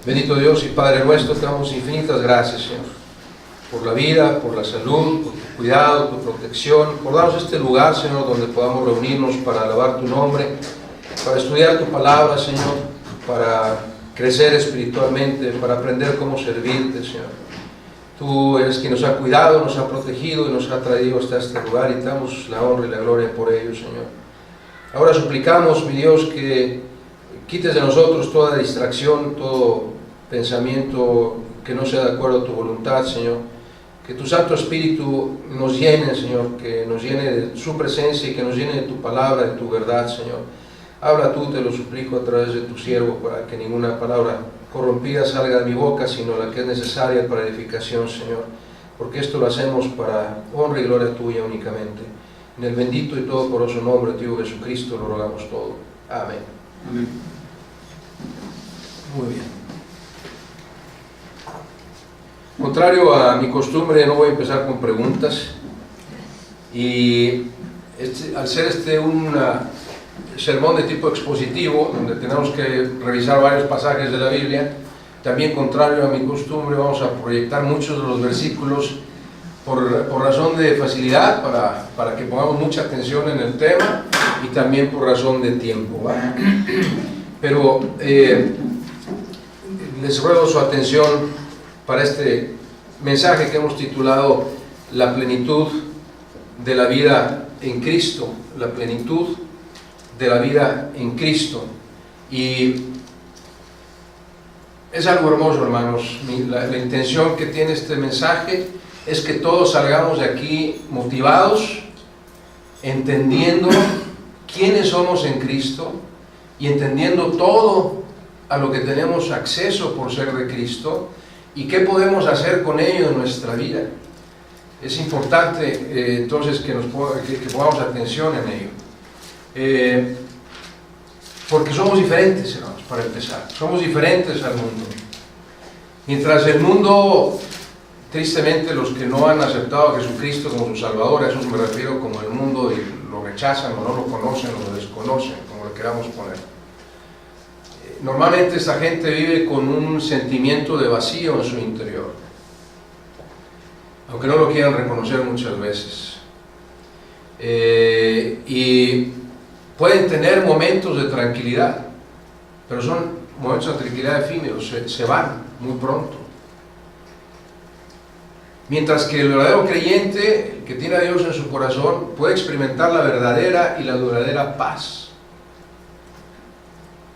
Bendito Dios y Padre nuestro, te damos infinitas gracias, Señor, por la vida, por la salud, por tu cuidado, tu protección, por darnos este lugar, Señor, donde podamos reunirnos para alabar tu nombre, para estudiar tu palabra, Señor, para crecer espiritualmente, para aprender cómo servirte, Señor. Tú eres quien nos ha cuidado, nos ha protegido y nos ha traído hasta este lugar, y te damos la honra y la gloria por ello, Señor. Ahora suplicamos, mi Dios, que quites de nosotros toda distracción, todo pensamiento que no sea de acuerdo a tu voluntad, Señor. Que tu Santo Espíritu nos llene, Señor, que nos llene de su presencia y que nos llene de tu palabra, de tu verdad, Señor. Habla tú, te lo suplico, a través de tu siervo, para que ninguna palabra corrompida salga de mi boca, sino la que es necesaria para edificación, Señor. Porque esto lo hacemos para honra y gloria tuya únicamente. En el bendito y todopoderoso nombre de tu Hijo Jesucristo lo rogamos todo. Amén. Amén. Muy bien. Contrario a mi costumbre, no voy a empezar con preguntas, y al ser un sermón de tipo expositivo, donde tenemos que revisar varios pasajes de la Biblia, también contrario a mi costumbre, vamos a proyectar muchos de los versículos por razón de facilidad, para que pongamos mucha atención en el tema, y también por razón de tiempo, ¿va? Pero les ruego su atención para este mensaje que hemos titulado La plenitud de la vida en Cristo. La plenitud de la vida en Cristo. Y es algo hermoso, hermanos. La intención que tiene este mensaje es que todos salgamos de aquí motivados, entendiendo quiénes somos en Cristo y entendiendo todo a lo que tenemos acceso por ser de Cristo, y qué podemos hacer con ello en nuestra vida. Es importante entonces que pongamos atención en ello, porque somos diferentes, hermanos, para empezar. Somos diferentes al mundo. Mientras el mundo, tristemente, los que no han aceptado a Jesucristo como su Salvador, a eso me refiero, como el mundo, y lo rechazan o no lo conocen o lo desconocen, como le queramos poner. Normalmente esta gente vive con un sentimiento de vacío en su interior, aunque no lo quieran reconocer muchas veces, y pueden tener momentos de tranquilidad, pero son momentos de tranquilidad efímeros, se van muy pronto. Mientras que el verdadero creyente, el que tiene a Dios en su corazón, puede experimentar la verdadera y la duradera paz.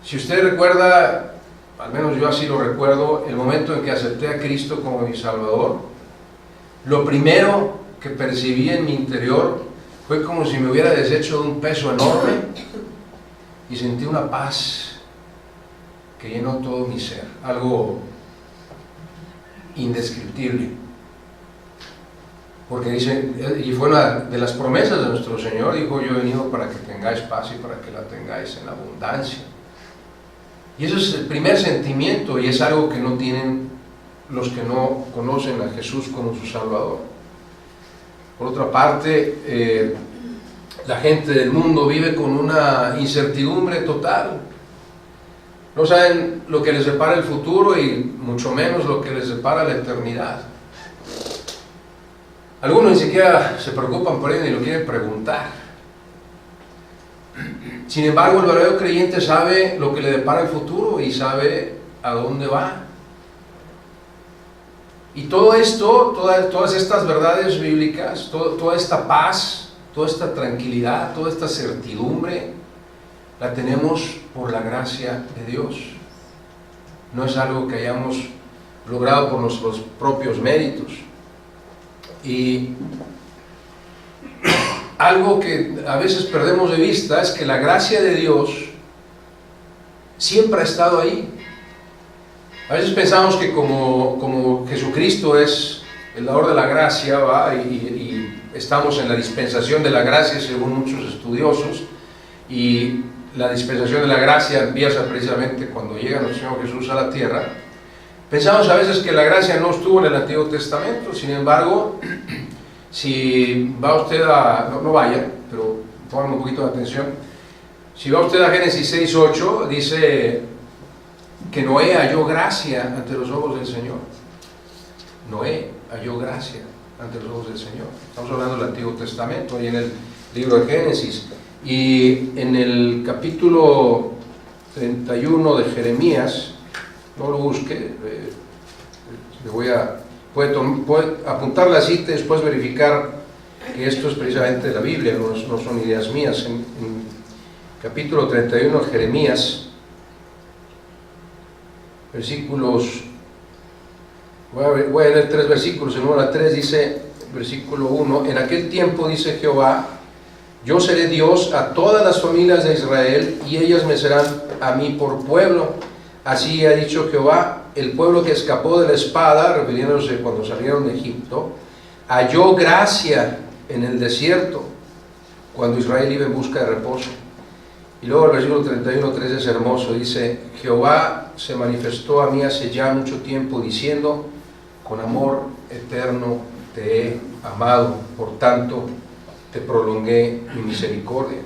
Si usted recuerda, al menos yo así lo recuerdo, el momento en que acepté a Cristo como mi Salvador, lo primero que percibí en mi interior fue como si me hubiera deshecho de un peso enorme, y sentí una paz que llenó todo mi ser, algo indescriptible. Porque dice, y fue una de las promesas de nuestro Señor, dijo: yo he venido para que tengáis paz y para que la tengáis en abundancia. Y eso es el primer sentimiento, y es algo que no tienen los que no conocen a Jesús como su Salvador. Por otra parte, la gente del mundo vive con una incertidumbre total. No saben lo que les depara el futuro, y mucho menos lo que les depara la eternidad. Algunos ni siquiera se preocupan por ello ni lo quieren preguntar. Sin embargo, el verdadero creyente sabe lo que le depara el futuro y sabe a dónde va. Y todo esto, todas estas verdades bíblicas, toda esta paz, toda esta tranquilidad, toda esta certidumbre, la tenemos por la gracia de Dios. No es algo que hayamos logrado por nuestros propios méritos. Y algo que a veces perdemos de vista es que la gracia de Dios siempre ha estado ahí. A veces pensamos que como Jesucristo es el dador de la gracia, ¿va? Y estamos en la dispensación de la gracia según muchos estudiosos, y la dispensación de la gracia empieza precisamente cuando llega nuestro Señor Jesús a la tierra. Pensamos a veces que la gracia no estuvo en el Antiguo Testamento. Sin embargo, si va usted no vaya, pero pongan un poquito de atención. Si va usted a Génesis 6:8, dice que Noé halló gracia ante los ojos del Señor. Noé halló gracia ante los ojos del Señor. Estamos hablando del Antiguo Testamento, ahí en el libro de Génesis. Y en el capítulo 31 de Jeremías, no lo busque, puede apuntar la cita y después verificar que esto es precisamente de la Biblia, no son ideas mías. En capítulo 31 de Jeremías, versículos, voy a leer 3 versículos. En 1 a 3 dice, versículo 1, en aquel tiempo, dice Jehová, yo seré Dios a todas las familias de Israel, y ellas me serán a mí por pueblo. Así ha dicho Jehová, el pueblo que escapó de la espada, refiriéndose cuando salieron de Egipto, halló gracia en el desierto, cuando Israel iba en busca de reposo. Y luego el versículo 31:3 es hermoso, dice, Jehová se manifestó a mí hace ya mucho tiempo, diciendo, con amor eterno te he amado, por tanto te prolongué mi misericordia.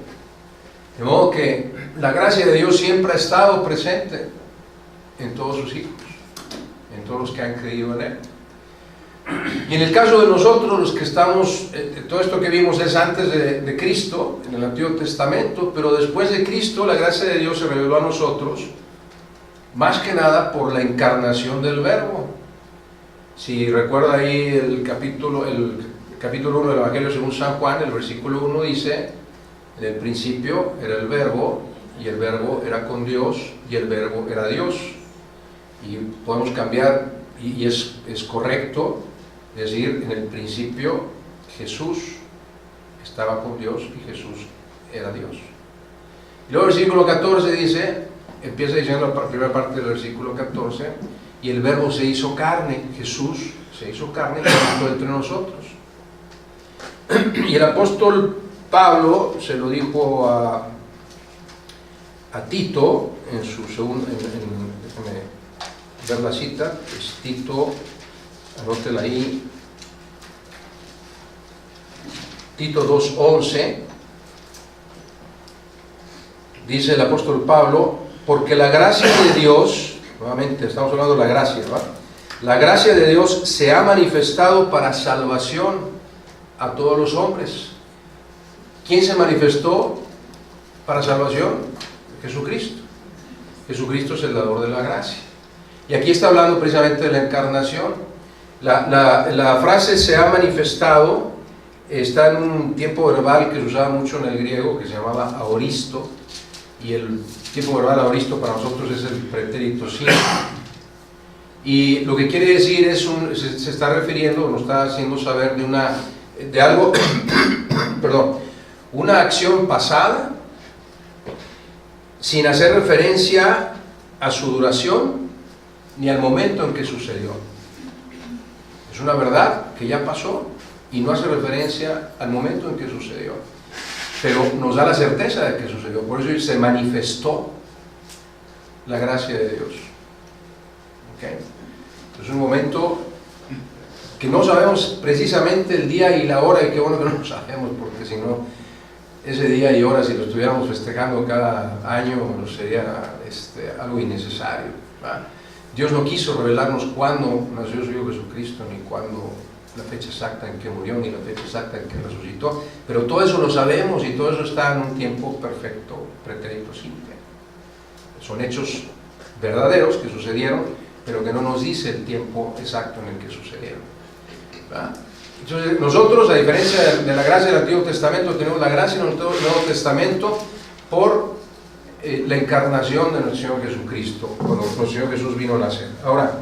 De modo que la gracia de Dios siempre ha estado presente en todos sus hijos, en todos los que han creído en Él. Y en el caso de nosotros, los que estamos, todo esto que vimos es antes de Cristo, en el Antiguo Testamento, pero después de Cristo la gracia de Dios se reveló a nosotros, más que nada por la encarnación del Verbo. Si recuerda ahí el capítulo 1 del Evangelio según San Juan, el versículo 1 dice, en el principio era el Verbo, y el Verbo era con Dios, y el Verbo era Dios. Y podemos cambiar, y es correcto decir, en el principio Jesús estaba con Dios y Jesús era Dios. Y luego el versículo 14 dice, empieza diciendo la primera parte del versículo 14, y el Verbo se hizo carne, Jesús se hizo carne y habitó entre nosotros. Y el apóstol Pablo se lo dijo a Tito en su segundo, déjame ver la cita, es Tito, anótela ahí, Tito 2:11, dice el apóstol Pablo, porque la gracia de Dios, nuevamente estamos hablando de la gracia, ¿verdad? La gracia de Dios se ha manifestado para salvación a todos los hombres. ¿Quién se manifestó para salvación? Jesucristo. Jesucristo es el dador de la gracia. Y aquí está hablando precisamente de la encarnación. La frase se ha manifestado está en un tiempo verbal que se usaba mucho en el griego, que se llamaba aoristo, y el tiempo verbal aoristo para nosotros es el pretérito simple. Y lo que quiere decir es, se está refiriendo, nos está haciendo saber de algo, perdón, una acción pasada, sin hacer referencia a su duración, ni al momento en que sucedió. Es una verdad que ya pasó y no hace referencia al momento en que sucedió, pero nos da la certeza de que sucedió. Por eso se manifestó la gracia de Dios. ¿Okay? Es un momento que no sabemos precisamente el día y la hora, y qué bueno que no lo sabemos, porque si no, ese día y hora, si lo estuviéramos festejando cada año, sería algo innecesario, ¿verdad? Dios no quiso revelarnos cuándo nació su Hijo Jesucristo, ni cuándo, la fecha exacta en que murió, ni la fecha exacta en que resucitó, pero todo eso lo sabemos y todo eso está en un tiempo perfecto, pretérito simple. Son hechos verdaderos que sucedieron, pero que no nos dice el tiempo exacto en el que sucedieron, ¿verdad? Entonces nosotros, a diferencia de la gracia del Antiguo Testamento, tenemos la gracia del Nuevo Testamento por la encarnación de nuestro Señor Jesucristo, cuando nuestro Señor Jesús vino a nacer. Ahora,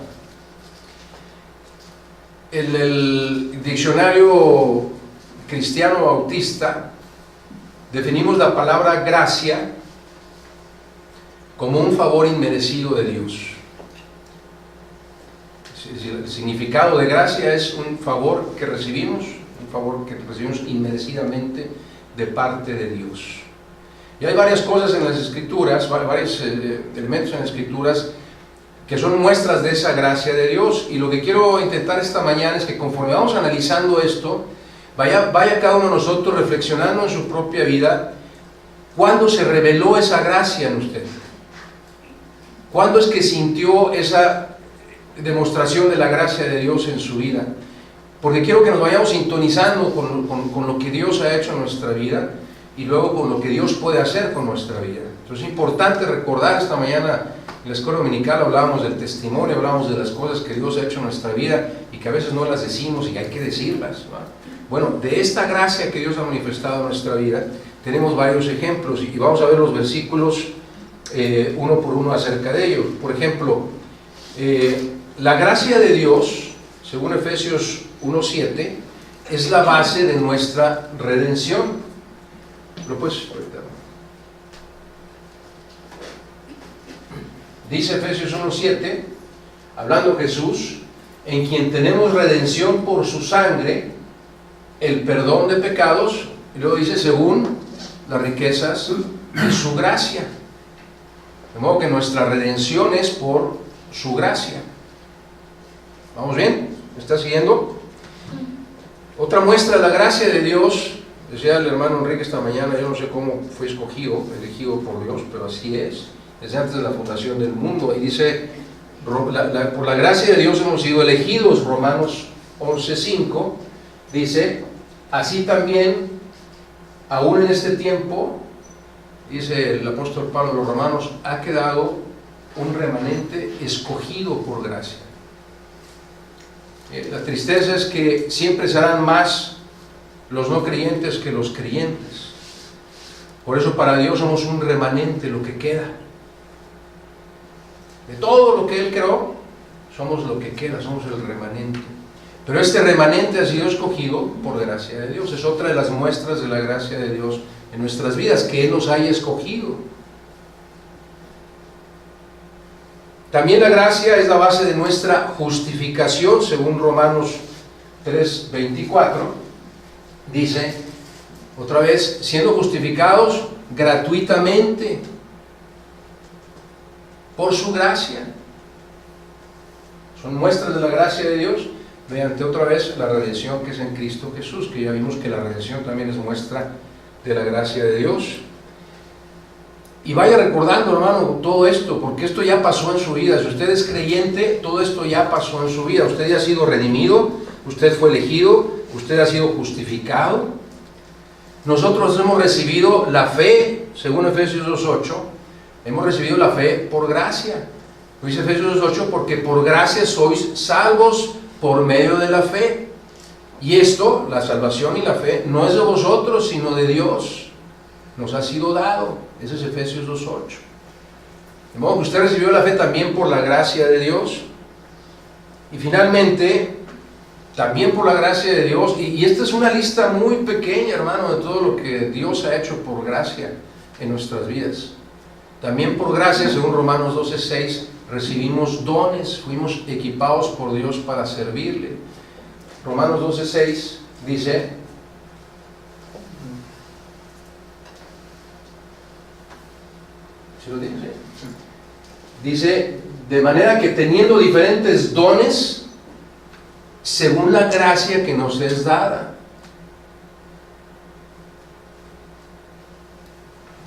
el diccionario cristiano bautista definimos la palabra gracia como un favor inmerecido de Dios. El significado de gracia es un favor que recibimos inmerecidamente de parte de Dios. Y hay varias cosas en las Escrituras, varios elementos en las Escrituras que son muestras de esa gracia de Dios. Y lo que quiero intentar esta mañana es que conforme vamos analizando esto, vaya cada uno de nosotros reflexionando en su propia vida, ¿cuándo se reveló esa gracia en usted? ¿Cuándo es que sintió esa demostración de la gracia de Dios en su vida? Porque quiero que nos vayamos sintonizando con lo que Dios ha hecho en nuestra vida y luego con lo que Dios puede hacer con nuestra vida. Entonces es importante recordar. Esta mañana en la escuela dominical hablábamos del testimonio, hablábamos de las cosas que Dios ha hecho en nuestra vida y que a veces no las decimos y hay que decirlas, ¿no? Bueno, de esta gracia que Dios ha manifestado en nuestra vida tenemos varios ejemplos y vamos a ver los versículos uno por uno acerca de ellos. Por ejemplo, la gracia de Dios, según Efesios 1:7, es la base de nuestra redención. ¿Lo puedes proyectar? Dice Efesios 1:7, hablando Jesús, en quien tenemos redención por su sangre, el perdón de pecados, y luego dice, según las riquezas de su gracia. De modo que nuestra redención es por su gracia. ¿Vamos bien? ¿Me está siguiendo? Otra muestra de la gracia de Dios, decía el hermano Enrique esta mañana, yo no sé cómo fue elegido por Dios, pero así es, desde antes de la fundación del mundo. Y dice, por la gracia de Dios hemos sido elegidos, Romanos 11:5, dice, así también, aún en este tiempo, dice el apóstol Pablo a los romanos, ha quedado un remanente escogido por gracia. La tristeza es que siempre serán más los no creyentes que los creyentes. Por eso para Dios somos un remanente, lo que queda. De todo lo que Él creó, somos lo que queda, somos el remanente. Pero este remanente ha sido escogido por gracia de Dios. Es otra de las muestras de la gracia de Dios en nuestras vidas, que Él nos haya escogido. También la gracia es la base de nuestra justificación, según Romanos 3:24. Dice, otra vez, siendo justificados gratuitamente por su gracia. Son muestras de la gracia de Dios mediante otra vez la redención que es en Cristo Jesús, que ya vimos que la redención también es muestra de la gracia de Dios. Y vaya recordando, hermano, todo esto, porque esto ya pasó en su vida. Si usted es creyente, todo esto ya pasó en su vida. Usted ya ha sido redimido, usted fue elegido, usted ha sido justificado. Nosotros hemos recibido la fe, según Efesios 2:8, hemos recibido la fe por gracia. Dice Efesios 2:8, porque por gracia sois salvos por medio de la fe. Y esto, la salvación y la fe, no es de vosotros, sino de Dios. Nos ha sido dado. Ese es Efesios 2:8. De modo que usted recibió la fe también por la gracia de Dios. Y finalmente, también por la gracia de Dios, y esta es una lista muy pequeña, hermano, de todo lo que Dios ha hecho por gracia en nuestras vidas. También por gracia, según Romanos 12:6, recibimos dones, fuimos equipados por Dios para servirle. Romanos 12:6 dice, ¿sí lo dice? Dice, de manera que teniendo diferentes dones, según la gracia que nos es dada.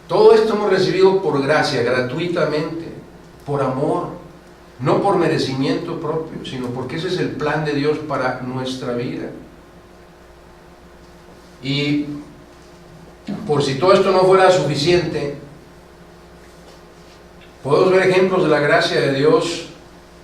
Todo esto hemos recibido por gracia, gratuitamente, por amor, no por merecimiento propio, sino porque ese es el plan de Dios para nuestra vida. Y por si todo esto no fuera suficiente, podemos ver ejemplos de la gracia de Dios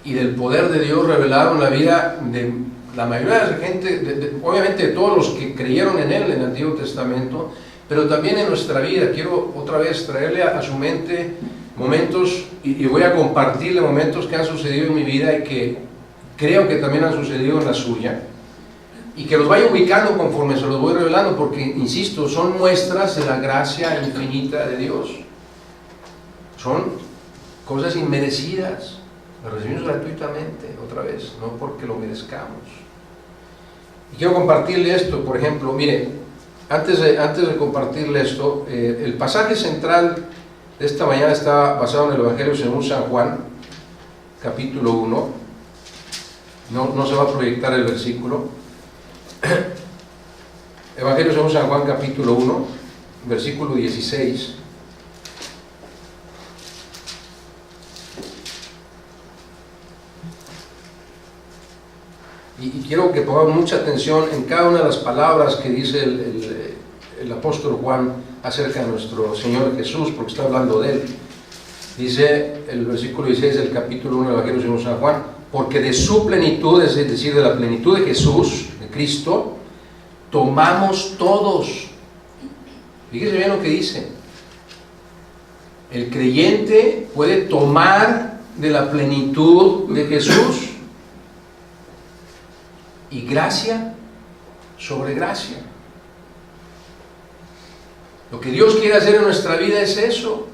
y del poder de Dios revelado en la vida de la mayoría de la gente, obviamente de todos los que creyeron en Él en el Antiguo Testamento, pero también en nuestra vida. Quiero otra vez traerle a su mente momentos, y voy a compartirle momentos que han sucedido en mi vida y que creo que también han sucedido en la suya, y que los vaya ubicando conforme se los voy revelando, porque, insisto, son muestras de la gracia infinita de Dios. Son cosas inmerecidas, las recibimos gratuitamente, otra vez, no porque lo merezcamos. Y quiero compartirle esto, por ejemplo, mire, antes de compartirle esto, el pasaje central de esta mañana está basado en el Evangelio según San Juan, capítulo 1, no se va a proyectar el versículo. Evangelio según San Juan, capítulo 1, versículo 16. y quiero que pongamos mucha atención en cada una de las palabras que dice el apóstol Juan acerca de nuestro Señor Jesús, porque está hablando de Él. Dice el versículo 16 del capítulo 1 del Evangelio según San Juan: porque de su plenitud, es decir, de la plenitud de Jesús, de Cristo, tomamos todos. Fíjese bien lo que dice. El creyente puede tomar de la plenitud de Jesús, y gracia sobre gracia. Lo que Dios quiere hacer en nuestra vida es eso,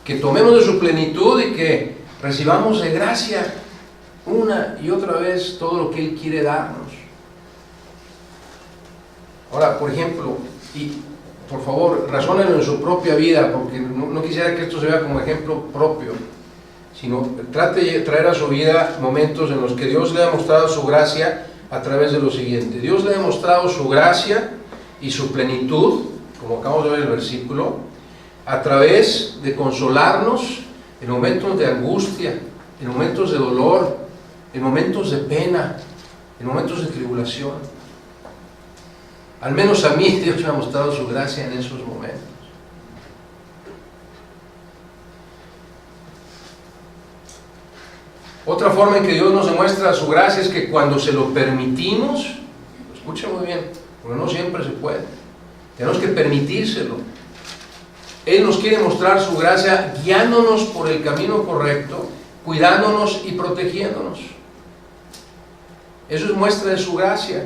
que tomemos de su plenitud y que recibamos de gracia una y otra vez todo lo que Él quiere darnos. Ahora, por ejemplo, y por favor, razónenlo en su propia vida, porque no quisiera que esto se vea como ejemplo propio, sino trate de traer a su vida momentos en los que Dios le ha mostrado su gracia a través de lo siguiente. Dios le ha mostrado su gracia y su plenitud, como acabamos de ver en el versículo, a través de consolarnos en momentos de angustia, en momentos de dolor, en momentos de pena, en momentos de tribulación. Al menos a mí Dios me ha mostrado su gracia en esos momentos. Otra forma en que Dios nos demuestra su gracia es que cuando se lo permitimos, escuchen muy bien, porque no siempre se puede, tenemos que permitírselo. Él nos quiere mostrar su gracia guiándonos por el camino correcto, cuidándonos y protegiéndonos. Eso es muestra de su gracia.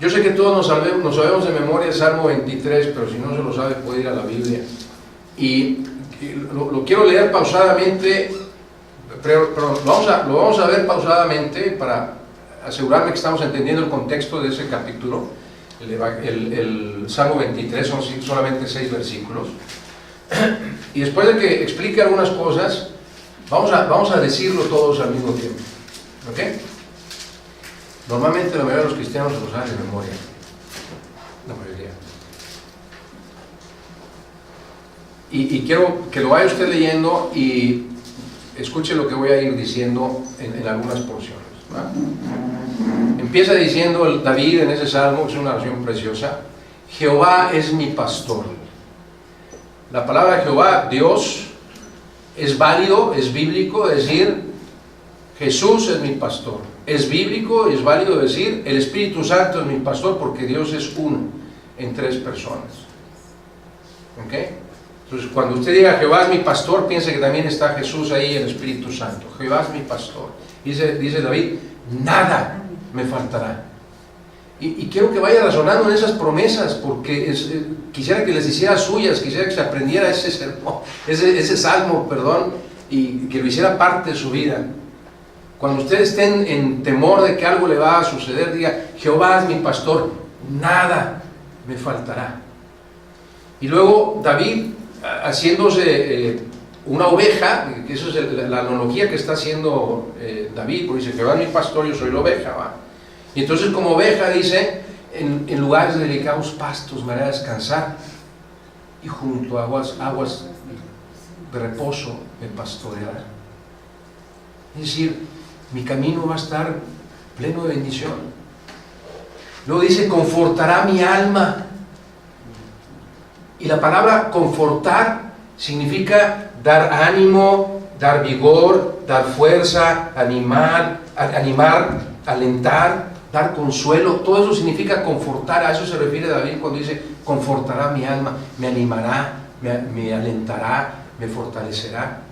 Yo sé que todos nos sabemos de memoria el Salmo 23, pero si no se lo sabe puede ir a la Biblia. Y lo quiero leer pausadamente, pero lo vamos a ver pausadamente para asegurarme que estamos entendiendo el contexto de ese capítulo. El Salmo 23 son solamente 6 versículos. Y después de que explique algunas cosas, vamos a decirlo todos al mismo tiempo. ¿Ok? Normalmente la mayoría de los cristianos se lo saben de memoria. La mayoría. Y quiero que lo vaya usted leyendo y escuche lo que voy a ir diciendo en algunas porciones, ¿va? Empieza diciendo David en ese salmo, que es una oración preciosa: Jehová es mi pastor. La palabra Jehová, Dios, es válido, es bíblico decir Jesús es mi pastor. Es bíblico, es válido decir el Espíritu Santo es mi pastor, porque Dios es uno en 3 personas. ¿Ok? Entonces, cuando usted diga Jehová es mi pastor, piense que también está Jesús ahí y el Espíritu Santo. Jehová es mi pastor. Dice David, nada me faltará. Y quiero que vaya razonando en esas promesas, porque quisiera que les hiciera suyas, quisiera que se aprendiera ese salmo, y que lo hiciera parte de su vida. Cuando ustedes estén en temor de que algo le va a suceder, diga, Jehová es mi pastor, nada me faltará. Y luego David, haciéndose una oveja, que eso es la analogía que está haciendo David, porque dice, Jehová es mi pastor, yo soy la oveja, ¿va? Y entonces como oveja dice, en lugares de delicados pastos me hará descansar, y junto a aguas de reposo me pastoreará. Es decir, mi camino va a estar pleno de bendición. Luego dice, confortará mi alma. Y la palabra confortar significa dar ánimo, dar vigor, dar fuerza, animar, alentar, dar consuelo. Todo eso significa confortar. A eso se refiere David cuando dice, confortará mi alma, me animará, me alentará, me fortalecerá.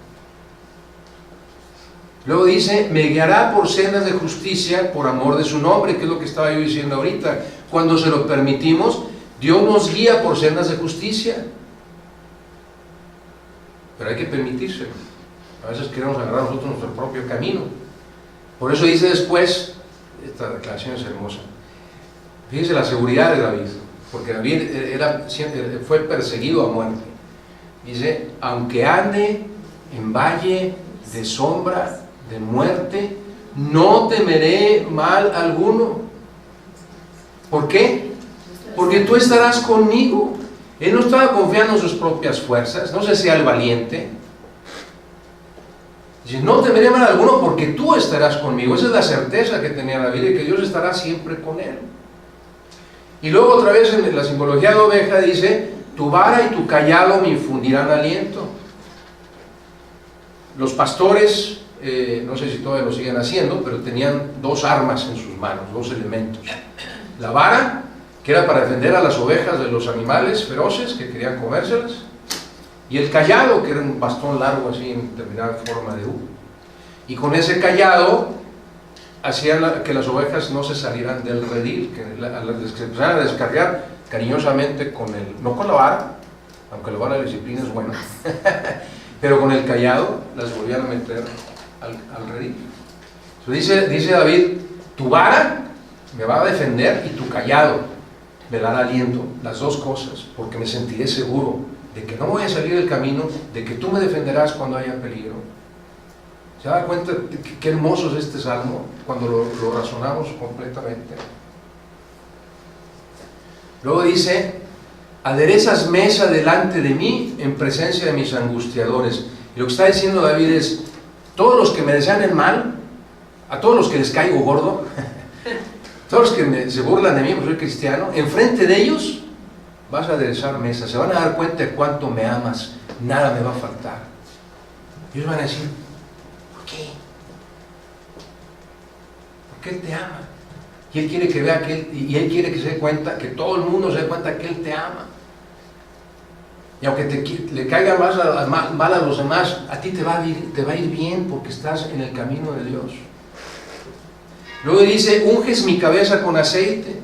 Luego dice, me guiará por sendas de justicia por amor de su nombre, que es lo que estaba yo diciendo ahorita. Cuando se lo permitimos, Dios nos guía por sendas de justicia. Pero hay que permitírselo. A veces queremos agarrar nosotros nuestro propio camino. Por eso dice después, esta declaración es hermosa. Fíjense la seguridad de David, porque David fue perseguido a muerte. Dice, aunque ande en valle de sombra de muerte, no temeré mal alguno. ¿Por qué? Porque tú estarás conmigo. Él no estaba confiando en sus propias fuerzas, no se sea el valiente. Dice, no temeré mal alguno porque tú estarás conmigo. Esa es la certeza que tenía David, de que Dios estará siempre con él. Y luego otra vez en la simbología de oveja dice, tu vara y tu cayado me infundirán aliento. Los pastores, no sé si todavía lo siguen haciendo, pero tenían dos armas en sus manos, dos elementos. La vara, que era para defender a las ovejas de los animales feroces que querían comérselas, y el cayado, que era un bastón largo así en determinada forma de U. Y con ese cayado hacía que las ovejas no se salieran del redil, que se empezaran a descargar cariñosamente con no con la vara, aunque la vara de disciplina es buena, pero con el cayado las volvían a meter al redil. Entonces dice David, tu vara me va a defender y tu cayado me dará aliento, las dos cosas, porque me sentiré seguro de que no voy a salir del camino, de que tú me defenderás cuando haya peligro. ¿Se da cuenta qué hermoso es este salmo cuando lo razonamos completamente? Luego dice, aderezas mesa delante de mí en presencia de mis angustiadores. Y lo que está diciendo David es, todos los que me desean el mal, a todos los que les caigo gordo, todos los que se burlan de mí porque soy cristiano, enfrente de ellos vas a aderezar mesa, se van a dar cuenta de cuánto me amas, nada me va a faltar. Ellos van a decir, ¿por qué? Porque Él te ama. Y Él quiere que vea que Él quiere que se dé cuenta, que todo el mundo se dé cuenta que Él te ama. Y aunque le caiga mal a los demás, a ti te va a ir bien porque estás en el camino de Dios. Luego dice, unges mi cabeza con aceite.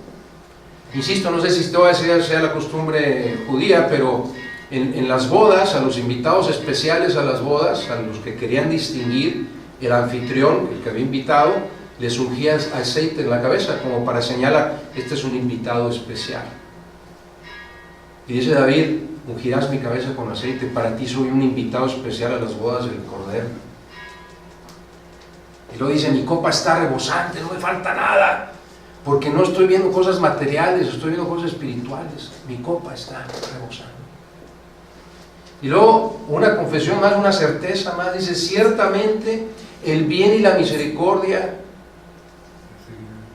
Insisto, no sé si todavía sea la costumbre judía, pero en las bodas, a los invitados especiales a las bodas, a los que querían distinguir, el anfitrión, el que había invitado, les ungía aceite en la cabeza, como para señalar, este es un invitado especial. Y dice David, ungirás mi cabeza con aceite, para ti soy un invitado especial a las bodas del Cordero. Y luego dice, mi copa está rebosante, no me falta nada, porque no estoy viendo cosas materiales, estoy viendo cosas espirituales. Mi copa está rebosando. Y luego una confesión más, una certeza más, dice, ciertamente el bien y la misericordia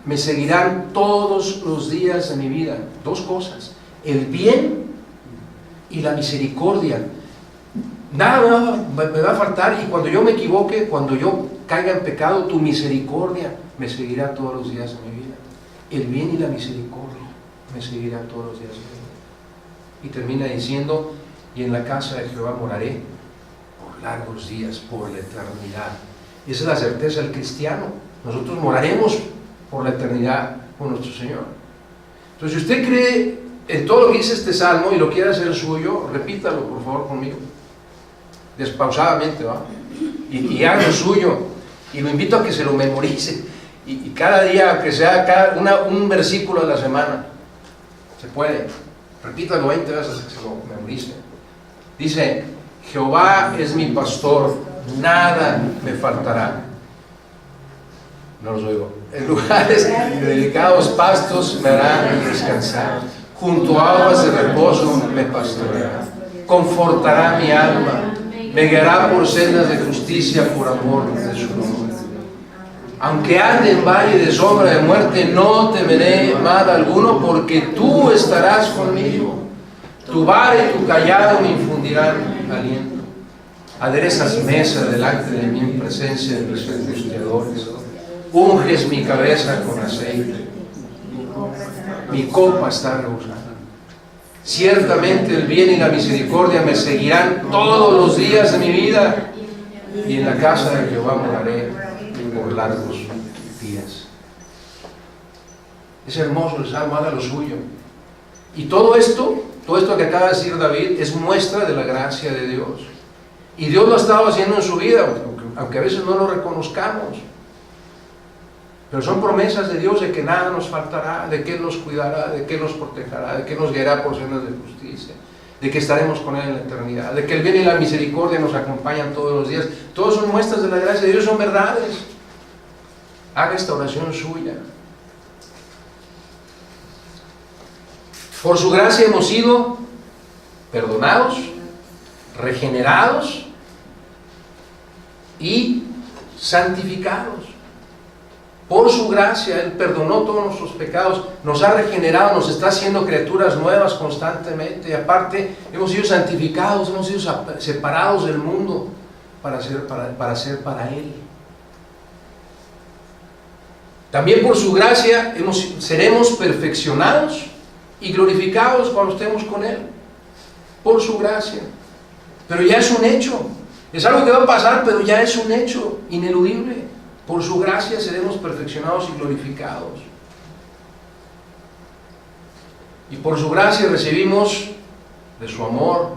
me seguirán todos los días de mi vida. Dos cosas, el bien y la misericordia. Nada me va a faltar, y cuando yo me equivoque, cuando yo caiga en pecado, tu misericordia me seguirá todos los días de mi vida. El bien y la misericordia me seguirá todos los días de mi vida. Y termina diciendo, y en la casa de Jehová moraré por largos días, por la eternidad. Esa es la certeza del cristiano. Nosotros moraremos por la eternidad con nuestro Señor. Entonces, si usted cree en todo lo que dice este salmo y lo quiere hacer suyo, repítalo por favor conmigo, despausadamente, ¿va? Y hágalo suyo, y lo invito a que se lo memorice, y cada día, que sea un versículo a la semana, se puede, repítalo 20 veces hasta que se lo memorice. Dice, Jehová es mi pastor, nada me faltará. No los oigo. En lugares de delicados pastos me harán descansar, junto a aguas de reposo me pastoreará, confortará mi alma, me guiará por sendas de justicia por amor de su nombre. Aunque ande en valle de sombra de muerte, no temeré mal alguno, porque tú estarás conmigo. Tu vara y tu cayado me infundirán aliento. Aderezas mesa delante de mí en presencia de mis angustiadores. Unges mi cabeza con aceite. Mi copa está rebosando. Ciertamente el bien y la misericordia me seguirán todos los días de mi vida, y en la casa de Jehová moraré por largos días. Es hermoso el salmo, haga lo suyo. Y todo esto que acaba de decir David es muestra de la gracia de Dios. Y Dios lo ha estado haciendo en su vida, aunque a veces no lo reconozcamos. Pero son promesas de Dios de que nada nos faltará, de que Él nos cuidará, de que Él nos protegerá, de que nos guiará por sendas de justicia, de que estaremos con Él en la eternidad, de que el bien y la misericordia nos acompañan todos los días. Todos son muestras de la gracia de Dios, son verdades. Haga esta oración suya. Por su gracia hemos sido perdonados, regenerados, y santificados. Por su gracia, Él perdonó todos nuestros pecados, nos ha regenerado, nos está haciendo criaturas nuevas constantemente. Y aparte, hemos sido santificados, hemos sido separados del mundo para ser para Él. También por su gracia seremos perfeccionados y glorificados cuando estemos con Él. Por su gracia. Pero ya es un hecho. Es algo que va a pasar, pero ya es un hecho ineludible. Por su gracia seremos perfeccionados y glorificados. Y por su gracia recibimos de su amor,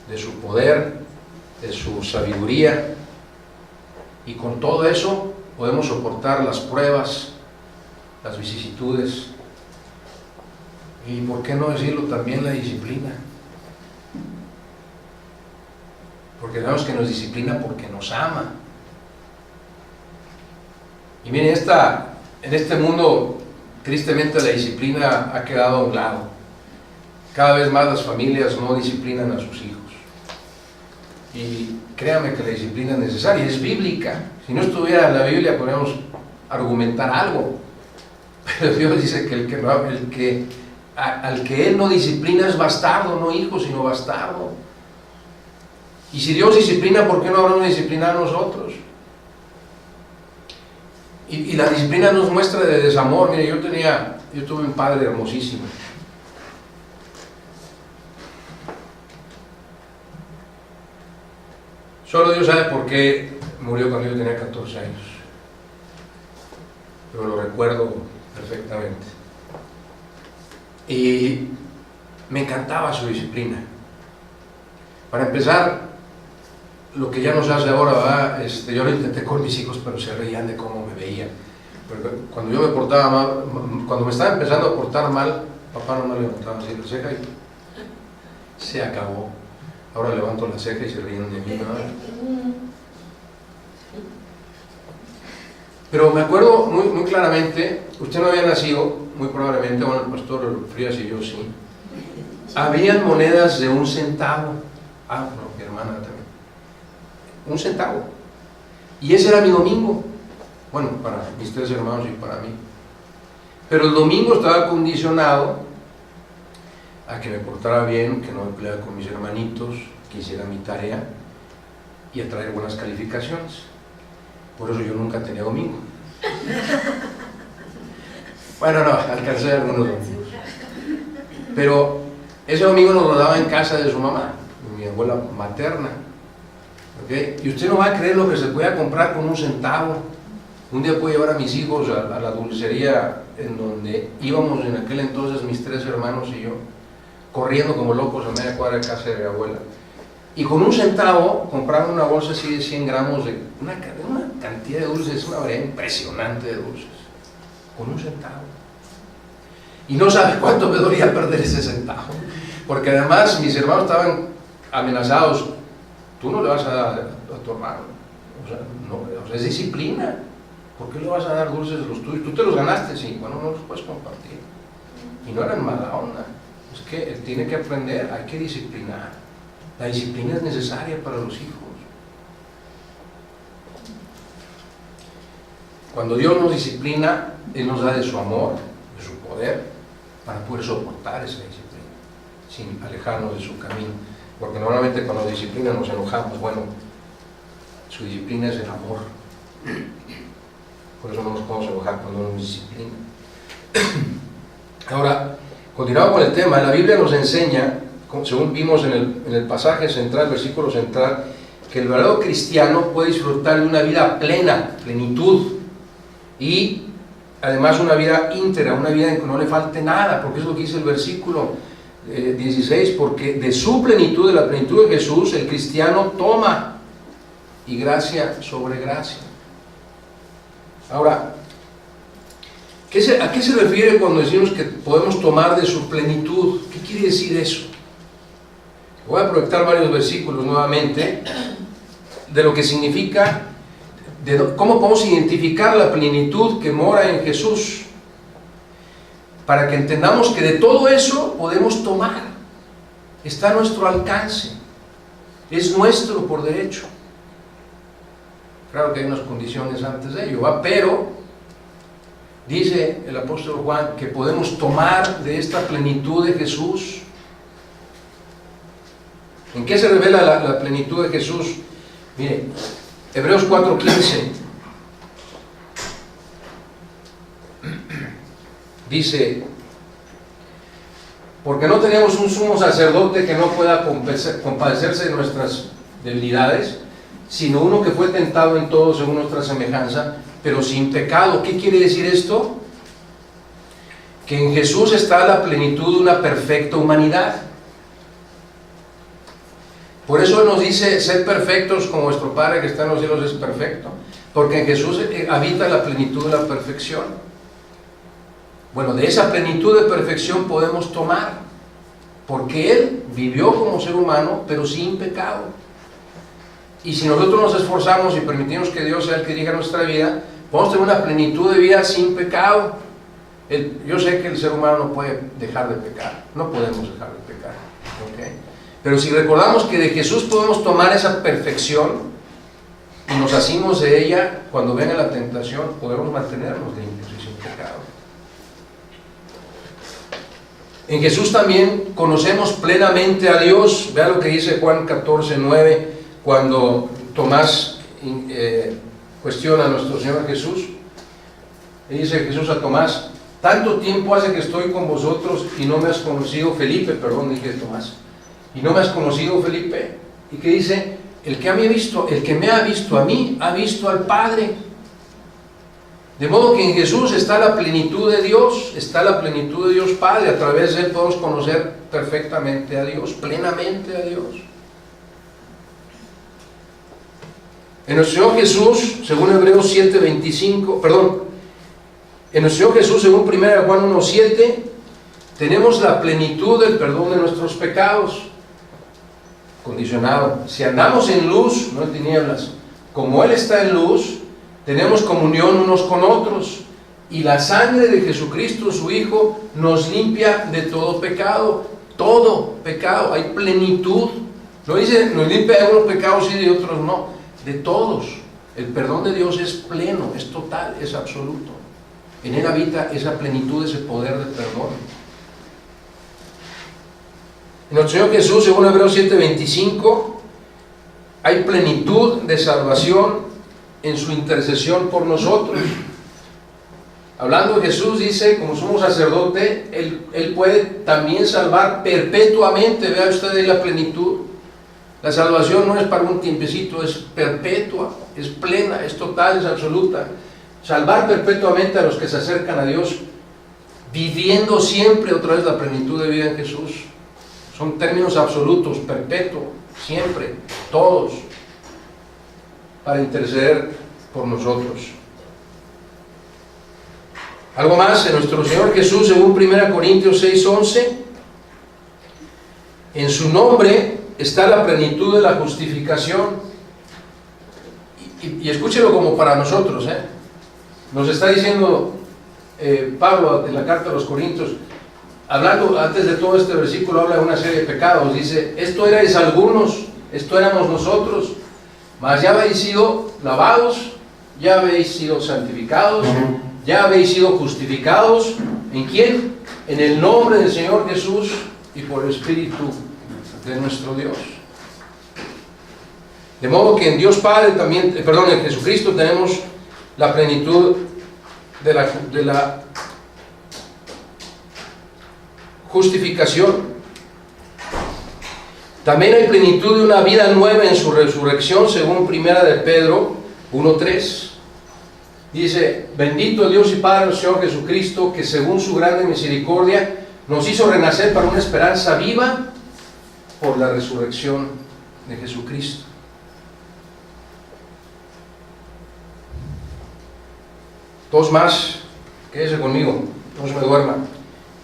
de su poder, de su sabiduría. Y con todo eso podemos soportar las pruebas, las vicisitudes. Y por qué no decirlo también, la disciplina. Porque sabemos que nos disciplina porque nos ama. Y miren, en este mundo, tristemente la disciplina ha quedado a un lado. Cada vez más las familias no disciplinan a sus hijos. Y créanme que la disciplina es necesaria, es bíblica. Si no estuviera en la Biblia podríamos argumentar algo. Pero Dios dice que al que Él no disciplina es bastardo, no hijo, sino bastardo. Y si Dios disciplina, ¿por qué no habrá una disciplina a nosotros? Y la disciplina nos muestra de desamor. Mire, yo tuve un padre hermosísimo. Solo Dios sabe por qué murió cuando yo tenía 14 años. Pero lo recuerdo perfectamente. Y me encantaba su disciplina. Para empezar, lo que ya no se hace ahora, ¿verdad? Yo lo intenté con mis hijos, pero se reían de cómo me veía. Porque cuando yo me portaba mal, cuando me estaba empezando a portar mal, papá no me levantaba así la ceja y se acabó. Ahora levanto la ceja y se ríen de mí, ¿verdad? Pero me acuerdo muy claramente, usted no había nacido, muy probablemente, bueno, el pastor Frías y yo sí. Habían monedas de 1 centavo. Ah, no, mi hermana también. 1 centavo. Y ese era mi domingo. Bueno, para mis 3 hermanos y para mí. Pero el domingo estaba condicionado a que me portara bien, que no me peleara con mis hermanitos, que hiciera mi tarea y a traer buenas calificaciones. Por eso yo nunca tenía domingo. Bueno, no, alcancé algunos domingos. Pero ese domingo nos lo daba en casa de su mamá, de mi abuela materna. ¿Okay? Y usted no va a creer lo que se podía comprar con 1 centavo. Un día pude llevar a mis hijos a la dulcería en donde íbamos en aquel entonces mis 3 hermanos y yo, corriendo como locos a media cuadra de casa de mi abuela. Y con 1 centavo compraron una bolsa así de 100 gramos de una cantidad de dulces, una variedad impresionante de dulces. Con 1 centavo. Y no sabe cuánto me dolía perder ese centavo. Porque además mis hermanos estaban amenazados. Tú no le vas a dar a tu hermano. O sea, es disciplina. ¿Por qué le vas a dar dulces de los tuyos? Tú te los ganaste, sí. Bueno, no los puedes compartir. Y no eran mala onda. Es que él tiene que aprender, hay que disciplinar. La disciplina es necesaria para los hijos. Cuando Dios nos disciplina, Él nos da de su amor, de su poder, para poder soportar esa disciplina, sin alejarnos de su camino. Porque normalmente cuando nos disciplina nos enojamos. Bueno, su disciplina es el amor. Por eso no nos podemos enojar cuando nos disciplina. Ahora, continuando con el tema, la Biblia nos enseña, según vimos en el pasaje central, versículo central, que el verdadero cristiano puede disfrutar de una vida plena, plenitud, y además una vida íntegra, una vida en que no le falte nada, porque es lo que dice el versículo 16, porque de su plenitud, de la plenitud de Jesús, el cristiano toma, y gracia sobre gracia. Ahora, ¿a qué se refiere cuando decimos que podemos tomar de su plenitud? ¿Qué quiere decir eso? Voy a proyectar varios versículos nuevamente de lo que significa, cómo podemos identificar la plenitud que mora en Jesús, para que entendamos que de todo eso podemos tomar, está a nuestro alcance, es nuestro por derecho. Claro que hay unas condiciones antes de ello, ¿va? Pero dice el apóstol Juan que podemos tomar de esta plenitud de Jesús. ¿En qué se revela la plenitud de Jesús? Mire, Hebreos 4:15 dice: porque no tenemos un sumo sacerdote que no pueda compadecerse de nuestras debilidades, sino uno que fue tentado en todo según nuestra semejanza, pero sin pecado. ¿Qué quiere decir esto? Que en Jesús está la plenitud de una perfecta humanidad. Por eso nos dice: sed perfectos como vuestro Padre que está en los cielos es perfecto, porque en Jesús habita la plenitud de la perfección. Bueno, de esa plenitud de perfección podemos tomar, porque Él vivió como ser humano, pero sin pecado. Y si nosotros nos esforzamos y permitimos que Dios sea el que dirija nuestra vida, podemos tener una plenitud de vida sin pecado. Yo sé que el ser humano no puede dejar de pecar, no podemos dejar de pecar, ¿okay? Pero si recordamos que de Jesús podemos tomar esa perfección y nos asimos de ella, cuando venga la tentación podemos mantenernos limpios y sin pecado. En Jesús también conocemos plenamente a Dios. Vea lo que dice Juan 14:9, cuando Tomás cuestiona a nuestro Señor Jesús. Le dice Jesús a Tomás: tanto tiempo hace que estoy con vosotros y no me has conocido, Felipe, perdón, dije Tomás, y no me has conocido, Felipe. ¿Y qué dice? El que me ha visto a mí, ha visto al Padre. De modo que en Jesús está la plenitud de Dios, está la plenitud de Dios Padre. A través de Él podemos conocer perfectamente a Dios, plenamente a Dios. En nuestro Señor Jesús, según Hebreos 7:25, en nuestro Señor Jesús, según 1 Juan 1:7, tenemos la plenitud del perdón de nuestros pecados. Condicionado: si andamos en luz, no en tinieblas, como Él está en luz, tenemos comunión unos con otros, y la sangre de Jesucristo, su Hijo, nos limpia de todo pecado. Todo pecado, hay plenitud. No dice, nos limpia de algunos pecados y de otros no, de todos. El perdón de Dios es pleno, es total, es absoluto. En Él habita esa plenitud, ese poder de perdón. En nuestro Señor Jesús, según Hebreos 7:25, hay plenitud de salvación en su intercesión por nosotros. Hablando de Jesús, dice, como sumo sacerdote, Él puede también salvar perpetuamente. Vea usted ahí la plenitud. La salvación no es para un tiempecito, es perpetua, es plena, es total, es absoluta. Salvar perpetuamente a los que se acercan a Dios, viviendo siempre otra vez la plenitud de vida en Jesús. Son términos absolutos: perpetuo, siempre, todos, para interceder por nosotros. Algo más, en nuestro Señor Jesús, según 1 Corintios 6:11, en su nombre está la plenitud de la justificación. Y escúchelo como para nosotros, nos está diciendo Pablo en la carta a los Corintios, hablando antes de todo este versículo, habla de una serie de pecados. Dice: esto erais algunos, esto éramos nosotros, mas ya habéis sido lavados, ya habéis sido santificados, ya habéis sido justificados. ¿En quién? En el nombre del Señor Jesús y por el Espíritu de nuestro Dios. De modo que en Dios Padre también, en Jesucristo tenemos la plenitud de la justificación. También hay plenitud de una vida nueva en su resurrección, según 1 de Pedro 1:3. Dice: bendito el Dios y Padre del Señor Jesucristo, que según su grande misericordia nos hizo renacer para una esperanza viva por la resurrección de Jesucristo. Dos más, quédese conmigo, no se me duerma.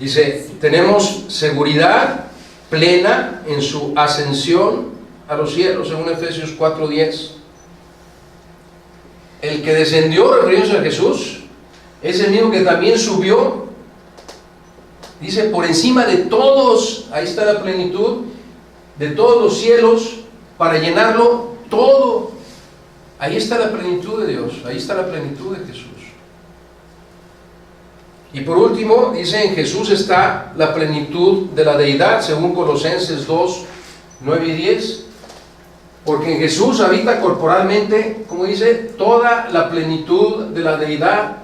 Dice: tenemos seguridad plena en su ascensión a los cielos, según Efesios 4:10. El que descendió, refiriéndose a Jesús, es el mismo que también subió, dice, por encima de todos, ahí está la plenitud, de todos los cielos, para llenarlo todo. Ahí está la plenitud de Dios, ahí está la plenitud de Jesús. Y por último, dice, en Jesús está la plenitud de la deidad, según Colosenses 2, 9 y 10. Porque en Jesús habita corporalmente, como dice, toda la plenitud de la deidad.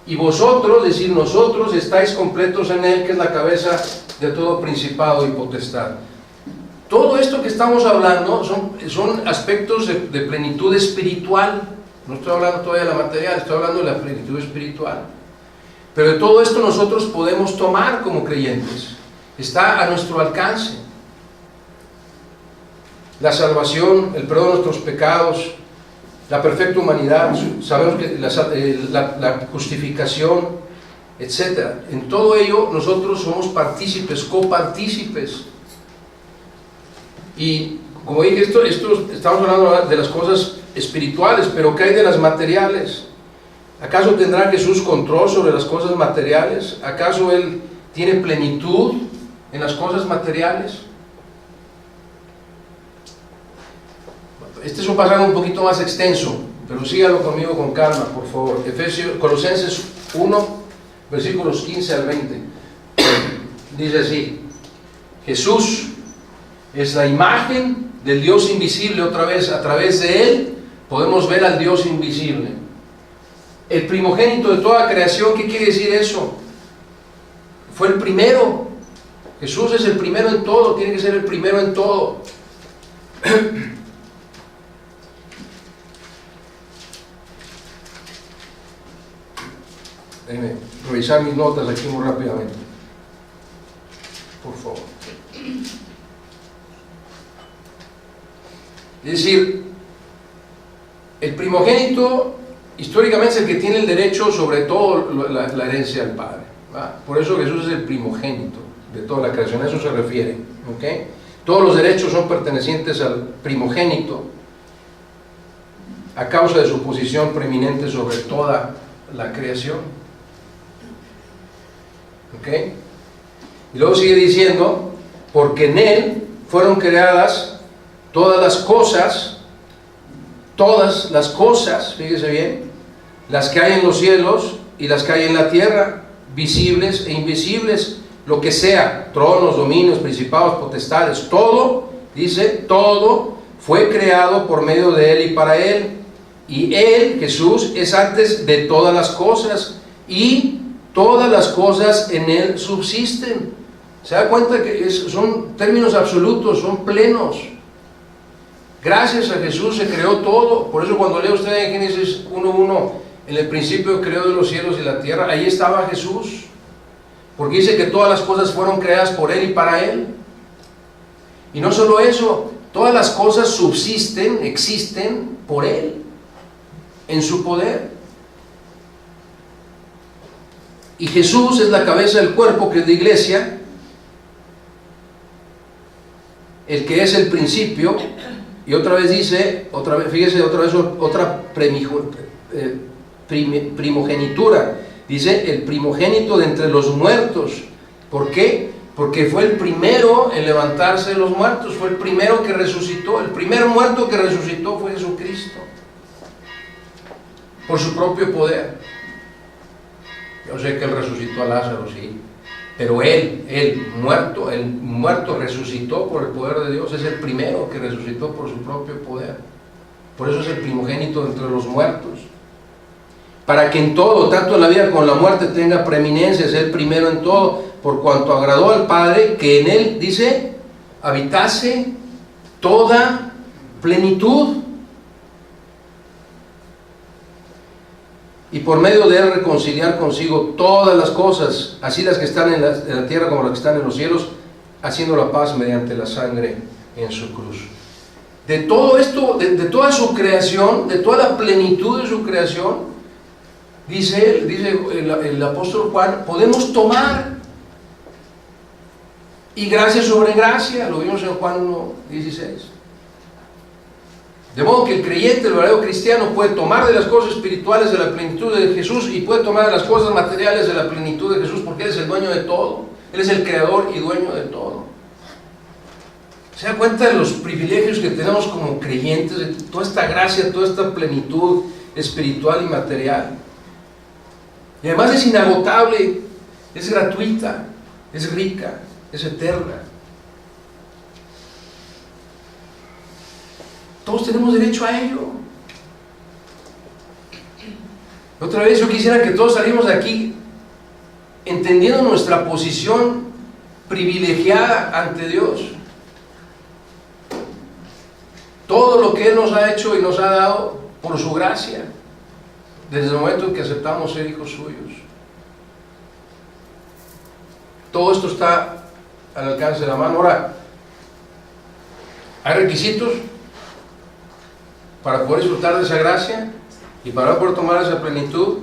Y vosotros, es decir, nosotros, estáis completos en Él, que es la cabeza de todo principado y potestad. Todo esto que estamos hablando son aspectos de plenitud espiritual. No estoy hablando todavía de la material, estoy hablando de la plenitud espiritual. Pero de todo esto nosotros podemos tomar como creyentes. Está a nuestro alcance. La salvación, el perdón de nuestros pecados, la perfecta humanidad, sabemos que la justificación, etc. En todo ello nosotros somos partícipes, copartícipes. Y como dije, esto estamos hablando de las cosas espirituales, pero ¿qué hay de las materiales? ¿Acaso tendrá Jesús control sobre las cosas materiales? ¿Acaso Él tiene plenitud en las cosas materiales? Este es un pasaje un poquito más extenso, pero síganlo conmigo con calma, por favor. Colosenses 1, versículos 15 al 20. Dice así: Jesús es la imagen del Dios invisible. Otra vez, a través de Él podemos ver al Dios invisible. El primogénito de toda creación. ¿Qué quiere decir eso? Fue el primero. Jesús es el primero en todo, tiene que ser el primero en todo. Déjenme revisar mis notas aquí muy rápidamente, por favor. Es decir, el primogénito históricamente es el que tiene el derecho sobre todo la herencia del Padre, ¿va? Por eso Jesús es el primogénito de toda la creación, a eso se refiere, ¿okay? Todos los derechos son pertenecientes al primogénito a causa de su posición preeminente sobre toda la creación. ¿Okay? Y luego sigue diciendo, porque en Él fueron creadas todas las cosas, fíjese bien, las que hay en los cielos y las que hay en la tierra, visibles e invisibles, lo que sea, tronos, dominios, principados, potestades, todo, dice, todo fue creado por medio de Él y para Él. Y Él, Jesús, es antes de todas las cosas, y todas las cosas en Él subsisten. ¿Se da cuenta que son términos absolutos, son plenos? Gracias a Jesús se creó todo. Por eso cuando leo usted en Génesis 1:1, en el principio creó de los cielos y la tierra, ahí estaba Jesús. Porque dice que todas las cosas fueron creadas por Él y para Él. Y no solo eso, todas las cosas subsisten, existen por Él, en su poder. Y Jesús es la cabeza del cuerpo, que es la iglesia, el que es el principio. Y otra vez dice, fíjese, otra primogenitura. Dice, el primogénito de entre los muertos. ¿Por qué? Porque fue el primero en levantarse de los muertos, fue el primero que resucitó. El primer muerto que resucitó fue Jesucristo, por su propio poder. Yo sé que Él resucitó a Lázaro, sí, pero el muerto resucitó por el poder de Dios. Es el primero que resucitó por su propio poder. Por eso es el primogénito entre los muertos. Para que en todo, tanto en la vida como en la muerte, tenga preeminencia, es el primero en todo, por cuanto agradó al Padre que en Él, dice, habitase toda plenitud. Y por medio de Él reconciliar consigo todas las cosas, así las que están en la tierra como las que están en los cielos, haciendo la paz mediante la sangre en su cruz. De todo esto, de toda su creación, de toda la plenitud de su creación, dice el apóstol Juan, podemos tomar, y gracia sobre gracia, lo vimos en Juan 1:16. De modo que el creyente, el verdadero cristiano, puede tomar de las cosas espirituales de la plenitud de Jesús y puede tomar de las cosas materiales de la plenitud de Jesús, porque Él es el dueño de todo. Él es el creador y dueño de todo. ¿Se da cuenta de los privilegios que tenemos como creyentes, de toda esta gracia, toda esta plenitud espiritual y material? Y además es inagotable, es gratuita, es rica, es eterna. Todos tenemos derecho a ello. Otra vez yo quisiera que todos salimos de aquí entendiendo nuestra posición privilegiada ante Dios. Todo lo que Él nos ha hecho y nos ha dado por su gracia, desde el momento en que aceptamos ser hijos suyos. Todo esto está al alcance de la mano. Ahora, hay requisitos para poder disfrutar de esa gracia y para poder tomar esa plenitud.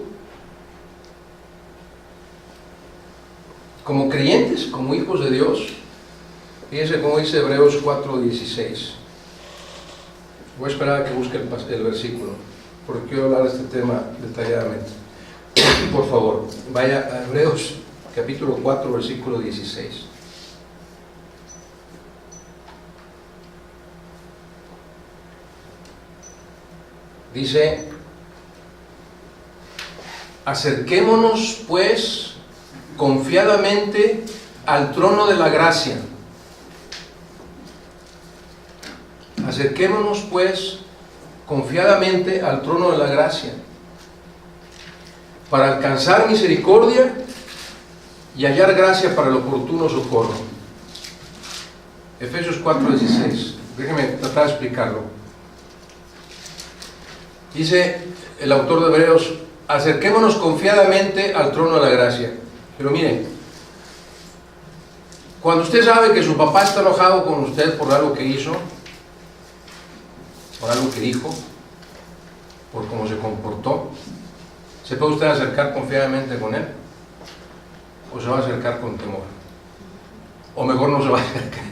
Como creyentes, como hijos de Dios, fíjense cómo dice Hebreos 4:16. Voy a esperar a que busque el versículo, porque quiero hablar de este tema detalladamente. Por favor, vaya a Hebreos capítulo 4, versículo 16. Dice: acerquémonos pues confiadamente al trono de la gracia. Acerquémonos pues confiadamente al trono de la gracia, para alcanzar misericordia y hallar gracia para el oportuno socorro. Efesios 4:16. Déjenme tratar de explicarlo. Dice el autor de Hebreos: acerquémonos confiadamente al trono de la gracia. Pero miren, cuando usted sabe que su papá está enojado con usted por algo que hizo, por algo que dijo, por cómo se comportó, ¿se puede usted acercar confiadamente con él? ¿O se va a acercar con temor? O mejor no se va a acercar,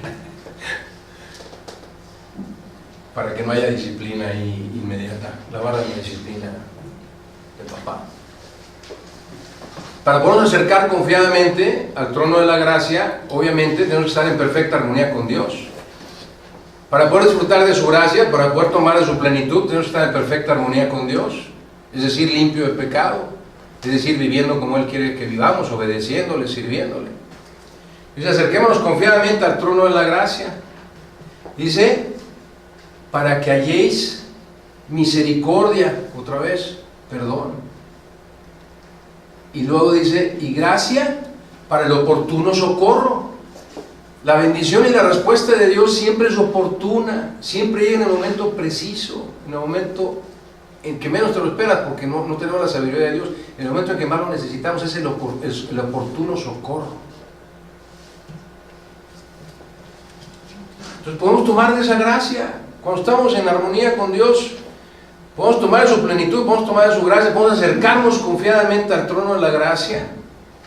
para que no haya disciplina inmediata, la vara de la disciplina de papá. Para podernos acercar confiadamente al trono de la gracia, obviamente tenemos que estar en perfecta armonía con Dios. Para poder disfrutar de su gracia, para poder tomar de su plenitud, tenemos que estar en perfecta armonía con Dios, es decir, limpio de pecado, es decir, viviendo como Él quiere que vivamos, obedeciéndole, sirviéndole. Dice: acerquémonos confiadamente al trono de la gracia. Dice: para que halléis misericordia, otra vez, perdón. Y luego dice: y gracia para el oportuno socorro. La bendición y la respuesta de Dios siempre es oportuna, siempre llega en el momento preciso, en el momento en que menos te lo esperas, porque no tenemos la sabiduría de Dios. En el momento en que más lo necesitamos es el oportuno socorro. Entonces podemos tomar de esa gracia. Cuando estamos en armonía con Dios, podemos tomar de su plenitud, podemos tomar de su gracia, podemos acercarnos confiadamente al trono de la gracia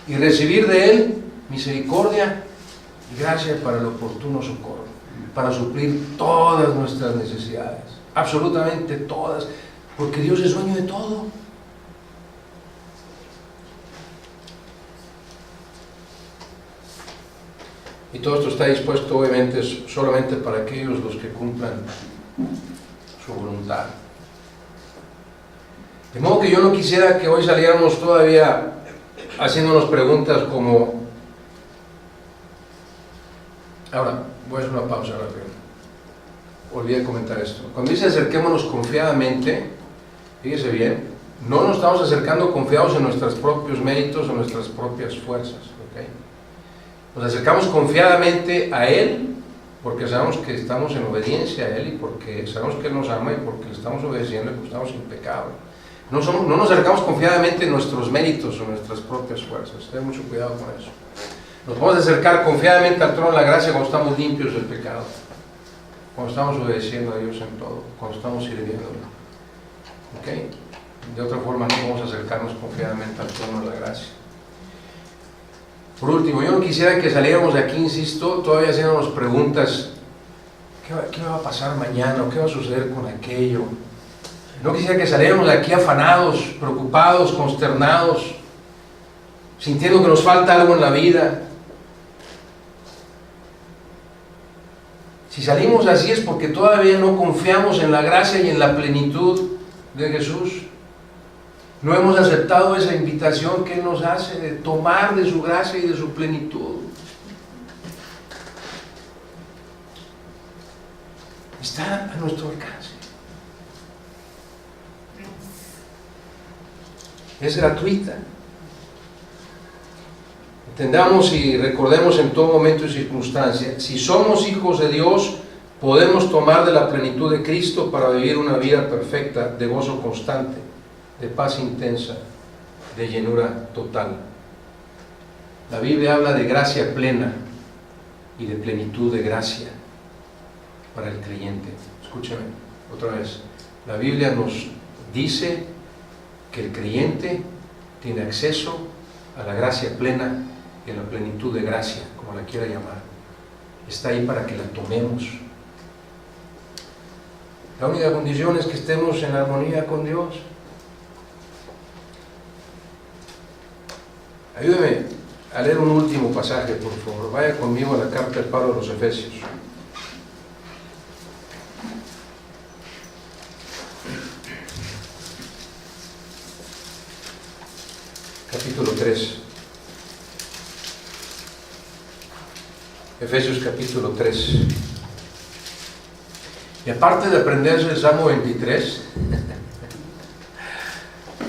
y recibir de Él misericordia y gracia para el oportuno socorro, para suplir todas nuestras necesidades, absolutamente todas, porque Dios es dueño de todo. Y todo esto está dispuesto obviamente solamente para aquellos los que cumplan su voluntad. De modo que yo no quisiera que hoy saliéramos todavía haciéndonos preguntas como... Ahora, voy a hacer una pausa rápido. Olvidé comentar esto. Cuando dice acerquémonos confiadamente, fíjese bien, no nos estamos acercando confiados en nuestros propios méritos o nuestras propias fuerzas. ¿Okay? Nos acercamos confiadamente a Él, porque sabemos que estamos en obediencia a Él y porque sabemos que Él nos ama y porque le estamos obedeciendo y porque estamos sin pecado. No nos acercamos confiadamente en nuestros méritos o nuestras propias fuerzas. Ten mucho cuidado con eso. Nos podemos acercar confiadamente al trono de la gracia cuando estamos limpios del pecado, cuando estamos obedeciendo a Dios en todo, cuando estamos sirviéndole. ¿Okay? De otra forma no podemos acercarnos confiadamente al trono de la gracia. Por último, yo no quisiera que saliéramos de aquí, insisto, todavía haciéndonos preguntas: ¿qué va a pasar mañana? ¿O qué va a suceder con aquello? No quisiera que saliéramos de aquí afanados, preocupados, consternados, sintiendo que nos falta algo en la vida. Si salimos así es porque todavía no confiamos en la gracia y en la plenitud de Jesús. No hemos aceptado esa invitación que Él nos hace de tomar de su gracia y de su plenitud. Está a nuestro alcance. Es gratuita. Entendamos y recordemos en todo momento y circunstancia, si somos hijos de Dios, podemos tomar de la plenitud de Cristo para vivir una vida perfecta, de gozo constante, de paz intensa, de llenura total. La Biblia habla de gracia plena y de plenitud de gracia para el creyente. Escúchame otra vez. La Biblia nos dice que el creyente tiene acceso a la gracia plena y a la plenitud de gracia, como la quiera llamar. Está ahí para que la tomemos. La única condición es que estemos en armonía con Dios. Ayúdeme a leer un último pasaje, por favor. Vaya conmigo a la carta de Pablo a los Efesios. Capítulo 3. Efesios capítulo 3. Y aparte de aprenderse el Salmo 23,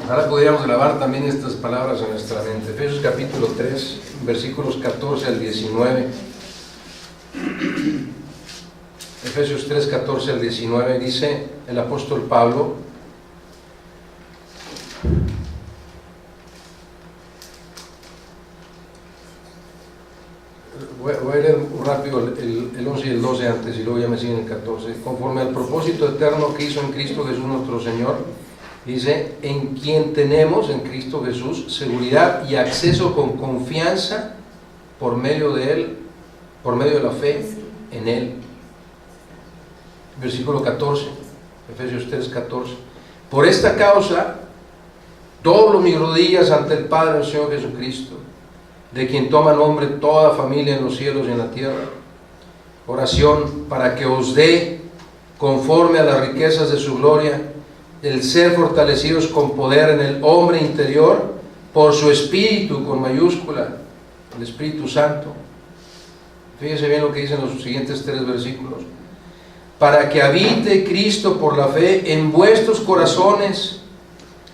ojalá pudiéramos grabar también estas palabras en nuestra mente. Efesios capítulo 3, versículos 14 al 19. Efesios 3, 14 al 19, dice el apóstol Pablo: voy a leer rápido el 11 y el 12 antes y luego ya me siguen el 14. Conforme al propósito eterno que hizo en Cristo Jesús nuestro Señor, dice, en quien tenemos, en Cristo Jesús, seguridad y acceso con confianza por medio de Él, por medio de la fe en Él. Versículo 14, Efesios 3, 14. Por esta causa, doblo mis rodillas ante el Padre del Señor Jesucristo, de quien toma nombre toda familia en los cielos y en la tierra. Oración para que os dé, conforme a las riquezas de su gloria, el ser fortalecidos con poder en el hombre interior, por su Espíritu, con mayúscula, el Espíritu Santo. Fíjese bien lo que dicen los siguientes 3 versículos. Para que habite Cristo por la fe en vuestros corazones,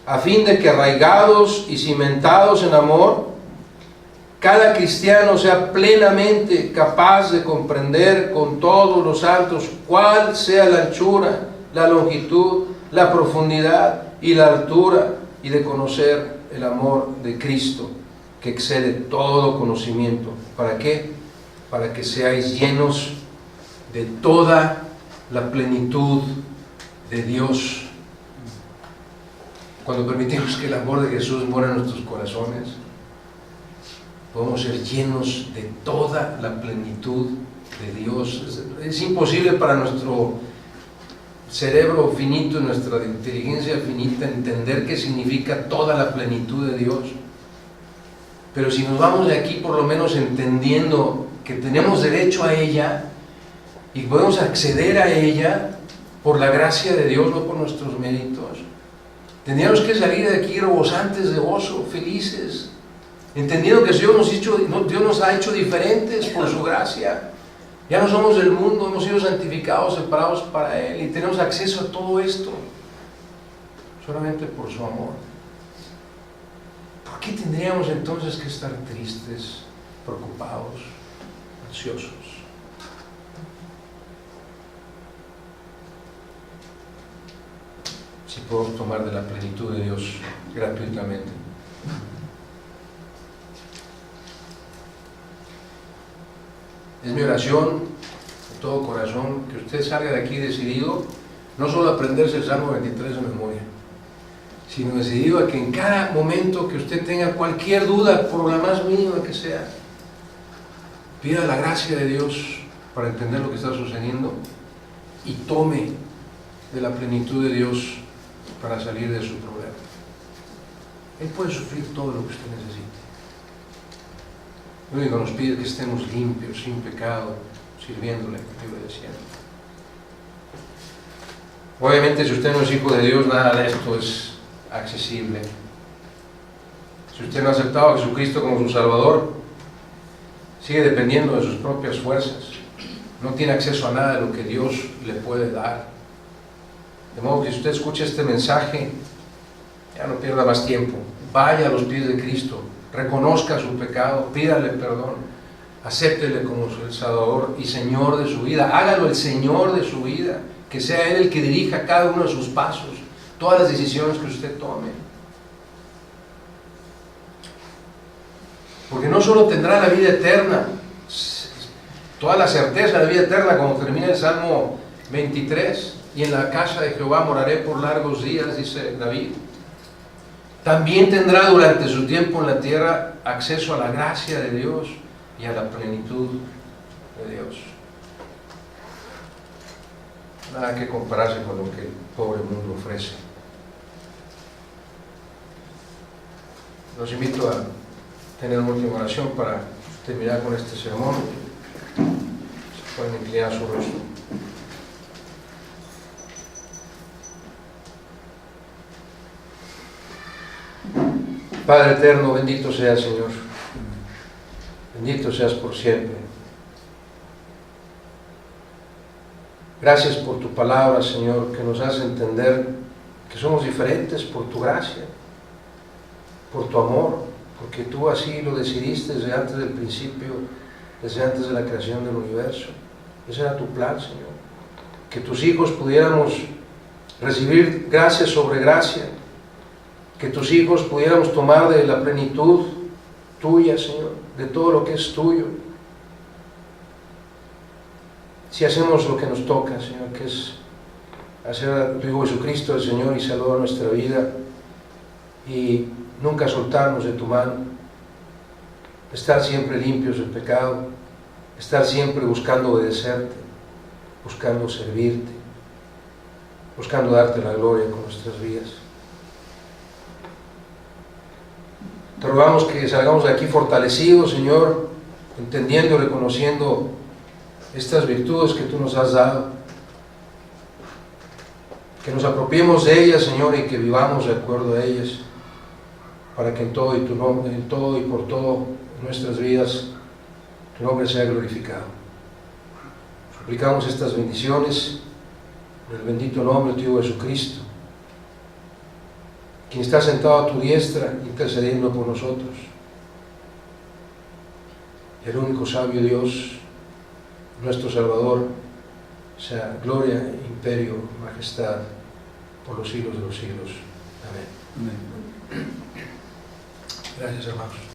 a fin de que arraigados y cimentados en amor, cada cristiano sea plenamente capaz de comprender con todos los santos cuál sea la anchura, la longitud, la profundidad y la altura, y de conocer el amor de Cristo, que excede todo conocimiento. ¿Para qué? Para que seáis llenos de toda la plenitud de Dios. Cuando permitimos que el amor de Jesús mora en nuestros corazones, podemos ser llenos de toda la plenitud de Dios. Es imposible para nuestro cerebro finito y nuestra inteligencia finita entender qué significa toda la plenitud de Dios. Pero si nos vamos de aquí por lo menos entendiendo que tenemos derecho a ella y podemos acceder a ella por la gracia de Dios, no por nuestros méritos, tendríamos que salir de aquí rebosantes de gozo, felices, entendiendo que Dios nos ha hecho diferentes por su gracia. Ya no somos del mundo, hemos sido santificados, separados para Él, y tenemos acceso a todo esto solamente por su amor. ¿Por qué tendríamos entonces que estar tristes, preocupados, ansiosos? Si podemos tomar de la plenitud de Dios gratuitamente. Es mi oración de todo corazón que usted salga de aquí decidido, no solo a aprenderse el Salmo 23 de memoria, sino decidido a que en cada momento que usted tenga cualquier duda, por la más mínima que sea, pida la gracia de Dios para entender lo que está sucediendo y tome de la plenitud de Dios para salir de su problema. Él puede sufrir todo lo que usted necesite. Lo único que nos pide es que estemos limpios, sin pecado, sirviéndole y obedeciendo. Obviamente, si usted no es hijo de Dios, nada de esto es accesible. Si usted no ha aceptado a Jesucristo como su Salvador, sigue dependiendo de sus propias fuerzas. No tiene acceso a nada de lo que Dios le puede dar. De modo que si usted escucha este mensaje, ya no pierda más tiempo. Vaya a los pies de Cristo, reconozca su pecado, pídale perdón, acéptele como el Salvador y Señor de su vida. Hágalo el Señor de su vida, que sea Él el que dirija cada uno de sus pasos, todas las decisiones que usted tome. Porque no solo tendrá la vida eterna, toda la certeza de la vida eterna, como termina el Salmo 23, y en la casa de Jehová moraré por largos días, dice David. También tendrá durante su tiempo en la tierra acceso a la gracia de Dios y a la plenitud de Dios. Nada que compararse con lo que el pobre mundo ofrece. Los invito a tener una última oración para terminar con este sermón. Se pueden inclinar su rostro. Padre eterno, bendito seas, Señor. Bendito seas por siempre. Gracias por tu palabra, Señor, que nos hace entender que somos diferentes por tu gracia, por tu amor, porque tú así lo decidiste desde antes del principio, desde antes de la creación del universo. Ese era tu plan, Señor. Que tus hijos pudiéramos recibir gracia sobre gracia, que tus hijos pudiéramos tomar de la plenitud tuya, Señor, de todo lo que es tuyo. Si hacemos lo que nos toca, Señor, que es hacer a tu Hijo Jesucristo el Señor y Salvador de nuestra vida, y nunca soltarnos de tu mano, estar siempre limpios del pecado, estar siempre buscando obedecerte, buscando servirte, buscando darte la gloria con nuestras vidas. Te rogamos que salgamos de aquí fortalecidos, Señor, entendiendo y reconociendo estas virtudes que tú nos has dado, que nos apropiemos de ellas, Señor, y que vivamos de acuerdo a ellas, para que en todo y tu nombre, en todo y por todo en nuestras vidas tu nombre sea glorificado. Suplicamos estas bendiciones en el bendito nombre de tu Hijo Jesucristo, quien está sentado a tu diestra intercediendo por nosotros, el único sabio Dios, nuestro Salvador, sea gloria, imperio, majestad por los siglos de los siglos. Amén. Amén. Gracias, hermanos.